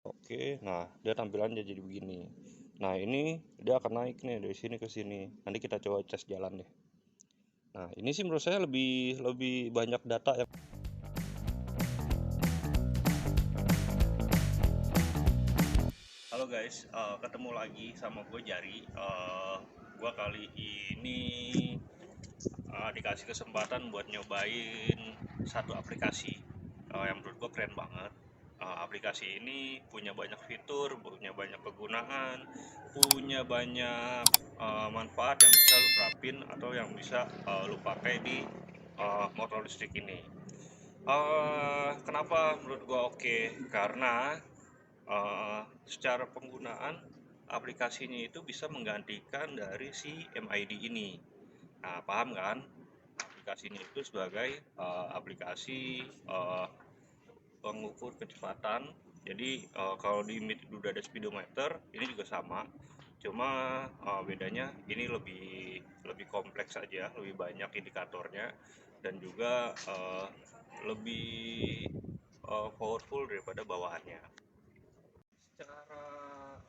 Oke, nah dia tampilannya jadi begini. Nah ini dia akan naik nih dari sini ke sini. Nanti kita coba tes jalan deh. Nah ini sih menurut saya lebih lebih banyak data yang. Halo guys, ketemu lagi sama gue Jari. Gue kali ini dikasih kesempatan buat nyobain satu aplikasi yang menurut gue keren banget. Aplikasi ini punya banyak fitur, punya banyak kegunaan, punya banyak manfaat yang bisa lu terapin atau yang bisa lu pakai di motor listrik ini. Kenapa menurut gue oke? Karena secara penggunaan aplikasinya itu bisa menggantikan dari si MID ini. Nah, paham kan? Aplikasinya itu sebagai aplikasi uh, pengukur kecepatan. Jadi kalau di Meet udah ada speedometer, ini juga sama. Cuma bedanya ini lebih lebih kompleks aja, lebih banyak indikatornya dan juga lebih powerful daripada bawahannya. Secara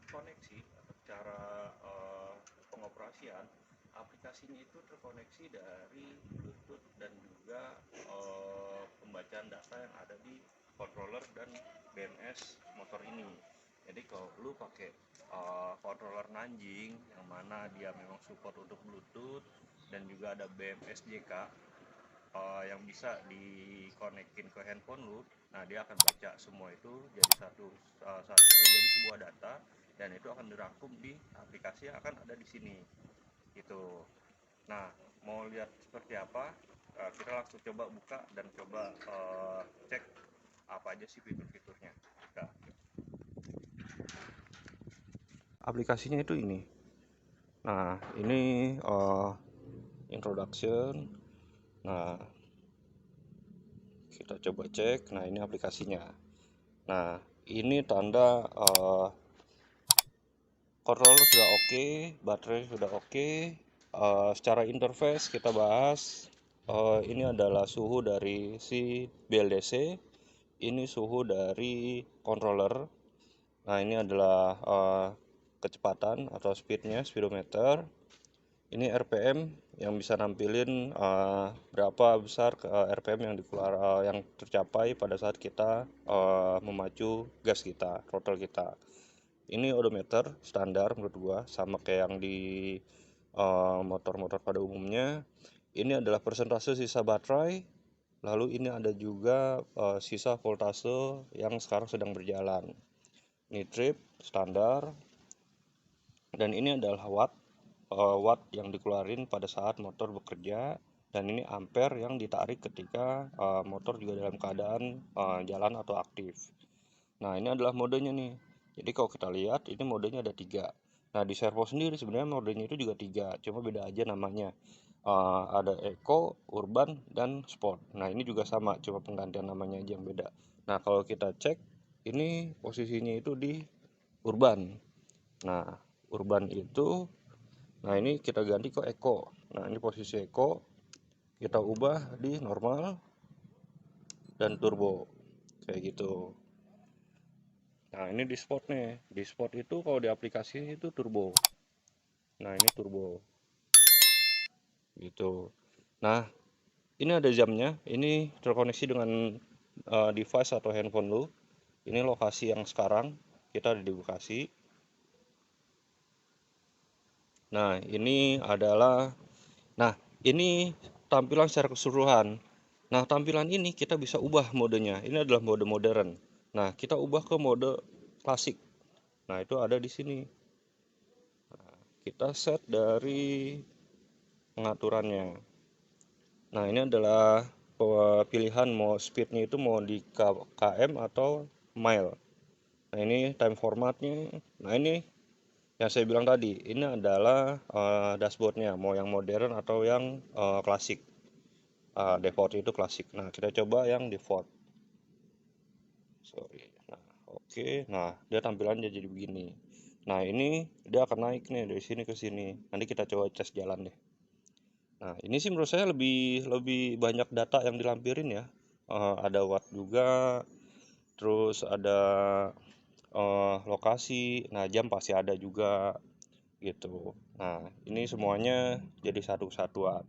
koneksi atau secara pengoperasian, aplikasinya itu terkoneksi dari Bluetooth dan juga pembacaan data yang ada di controller dan BMS motor ini. Jadi kalau lu pakai controller Nanjing yang mana dia memang support untuk Bluetooth dan juga ada BMS JK yang bisa dikonekin ke handphone lu. Nah, dia akan baca semua itu jadi jadi sebuah data dan itu akan dirangkum di aplikasi yang akan ada di sini. Gitu. Nah, mau lihat seperti apa? Kita langsung coba buka dan coba cek apa aja sih fitur-fiturnya. Nah, aplikasinya itu ini. Nah, ini introduction. Nah, kita coba cek. Nah, ini aplikasinya. Nah, ini tanda controller sudah oke, baterai sudah oke. Secara interface kita bahas. Ini adalah suhu dari si BLDC. Ini suhu dari controller. Nah, ini adalah kecepatan atau speednya, speedometer. Ini RPM yang bisa nampilin berapa besar RPM yang tercapai pada saat kita memacu gas kita, throttle kita. Ini odometer standar menurut gua, sama kayak yang di motor-motor pada umumnya. Ini adalah persentase sisa baterai. Lalu ini ada juga sisa voltase yang sekarang sedang berjalan. Ini trip standar. Dan ini adalah watt yang dikeluarin pada saat motor bekerja. Dan ini ampere yang ditarik ketika motor juga dalam keadaan jalan atau aktif. Nah, ini adalah modenya nih. Jadi kalau kita lihat ini modenya ada 3. Nah, di servo sendiri sebenarnya modenya itu juga 3, cuma beda aja namanya. Ada Eco, Urban, dan Sport. Nah, ini juga sama, cuma penggantian namanya aja yang beda. Nah, kalau kita cek, ini posisinya itu di Urban. Nah, Urban itu, nah ini kita ganti ke Eco. Nah, ini posisi Eco, kita ubah di normal dan turbo. Kayak gitu. Nah, ini di sport nih. Di sport itu kalau di aplikasi itu turbo. Nah, ini turbo. Gitu. Nah, ini ada jamnya. Ini terkoneksi dengan device atau handphone lu. Ini lokasi yang sekarang. Kita ada di Bekasi. Nah, ini adalah. Nah, ini tampilan secara keseluruhan. Nah, tampilan ini kita bisa ubah modenya. Ini adalah mode modern. Nah, kita ubah ke mode klasik. Nah, itu ada di sini. Kita set dari pengaturannya. Nah, ini adalah pilihan mau speednya itu mau di km atau mile. Nah, ini time formatnya. Nah, ini yang saya bilang tadi, ini adalah dashboardnya mau yang modern atau yang klasik. Default itu klasik. Nah, kita coba yang default. Sorry. Nah, oke. Nah, dia tampilannya jadi begini. Nah, ini dia akan naik nih dari sini ke sini. Nanti kita coba tes jalan deh. Nah, ini sih menurut saya lebih lebih banyak data yang dilampirin ya. Ada watt juga, terus ada lokasi. Nah, jam pasti ada juga gitu. Nah, ini semuanya jadi satu kesatuan.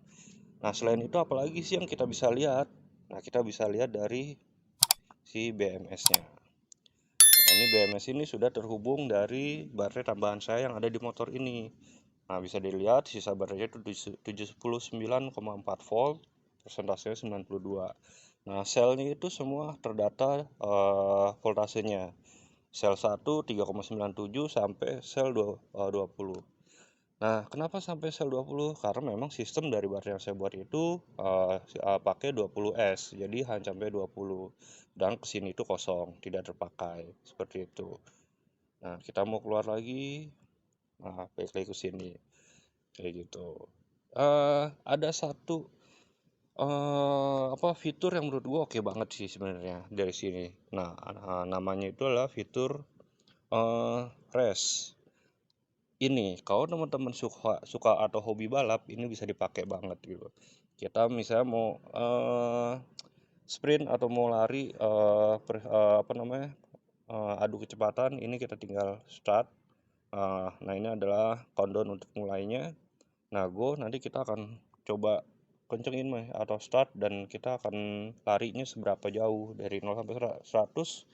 Nah, selain itu apalagi sih yang kita bisa lihat? Nah, kita bisa lihat dari si BMS-nya. Nah, ini BMS ini sudah terhubung dari baterai tambahan saya yang ada di motor ini. Nah, bisa dilihat sisa baterainya itu 79,4 volt, persentasenya 92. Nah, selnya itu semua terdata voltasenya. Sel 1 3,97 sampai sel 20. Nah, kenapa sampai sel 20? Karena memang sistem dari baterai yang saya buat itu pakai 20S, jadi hanya sampai 20. Dan kesini itu kosong, tidak terpakai, seperti itu. Nah, kita mau keluar lagi, nah, balik lagi ke sini, kayak gitu. Ada satu fitur yang menurut gua oke banget sih sebenarnya dari sini. Nah, namanya itu adalah fitur race. Ini kalau teman-teman suka atau hobi balap, ini bisa dipakai banget gitu. Kita misalnya mau sprint atau mau lari, adu kecepatan, ini kita tinggal start. Nah, ini adalah countdown untuk mulainya. Nah, go, nanti kita akan coba kencengin atau start, dan kita akan larinya seberapa jauh dari 0 sampai 100,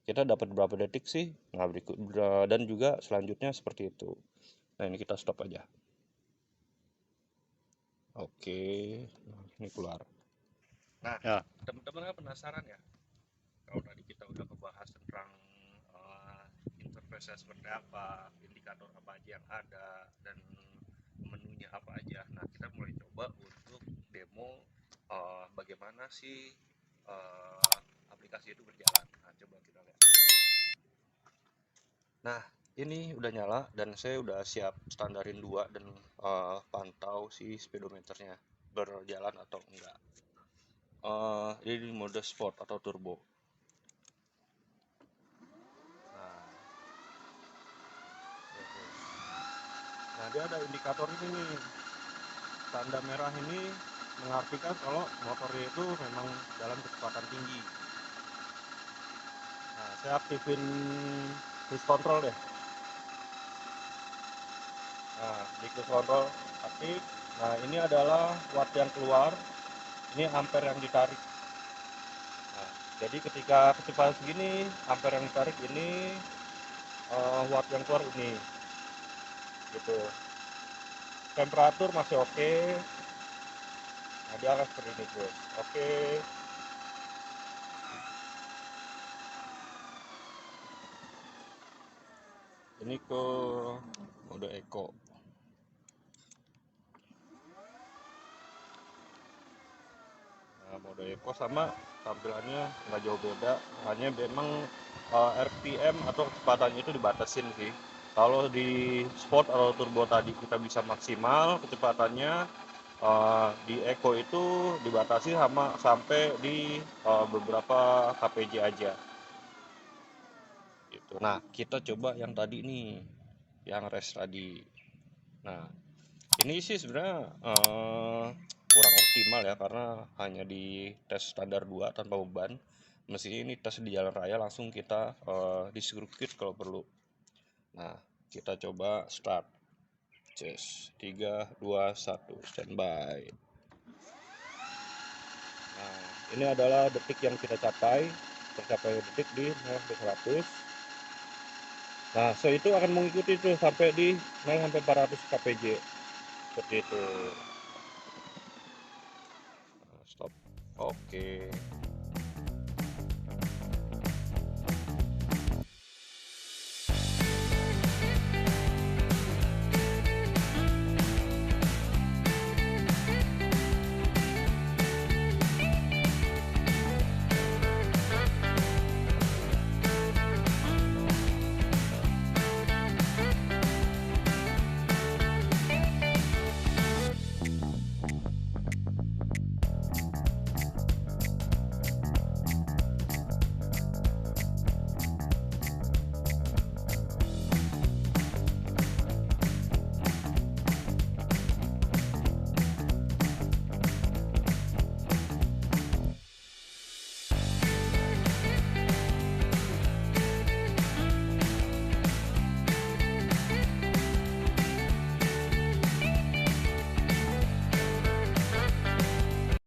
kita dapat berapa detik sih. Nah, dan juga selanjutnya seperti itu. Nah, ini kita stop aja. Oke, nah, ini keluar. Nah, Ya, teman-teman kan penasaran ya, kalau tadi kita udah ngebahas tentang interface seperti apa, indikator apa aja yang ada, dan menunya apa aja. Nah, kita mulai coba untuk demo bagaimana sih aplikasi itu berjalan. Nah, coba kita lihat. Nah, ini udah nyala dan saya udah siap standarin 2 dan pantau si speedometernya berjalan atau enggak. Ini di mode sport atau turbo. Nah, gitu. Nah, dia ada indikator ini nih. Tanda merah ini mengartikan kalau motornya itu memang dalam kecepatan tinggi. Nah, saya aktifin cruise control deh. Nah, di cruise control aktif. Nah, ini adalah watt yang keluar, ini ampere yang ditarik. Nah, jadi ketika kecepatan segini, ampere yang ditarik ini, watt yang keluar ini, gitu. Temperatur masih oke. Nah, dia akan seperti ini terus. Oke. Ini ke mode eco. Nah, mode eco sama tampilannya nggak jauh beda, hanya memang RPM atau kecepatannya itu dibatasin sih. Kalau di sport atau turbo tadi kita bisa maksimal kecepatannya, di eco itu dibatasi sama sampai di beberapa kpj aja gitu. Nah, kita coba yang tadi nih, yang race tadi. Nah, ini sih sebenarnya kurang optimal ya, karena hanya di tes standar 2 tanpa beban. Mestinya ini tes di jalan raya langsung kita di sirkuit kalau perlu. Nah, kita coba start. Yes, 3, 2, 1, standby. Nah, ini adalah detik yang kita capai. Tercapai detik di 0 sampai 100. Nah, so itu akan mengikuti tuh sampai di 0 sampai 400 kpj. Seperti itu. Nah, stop. Oke.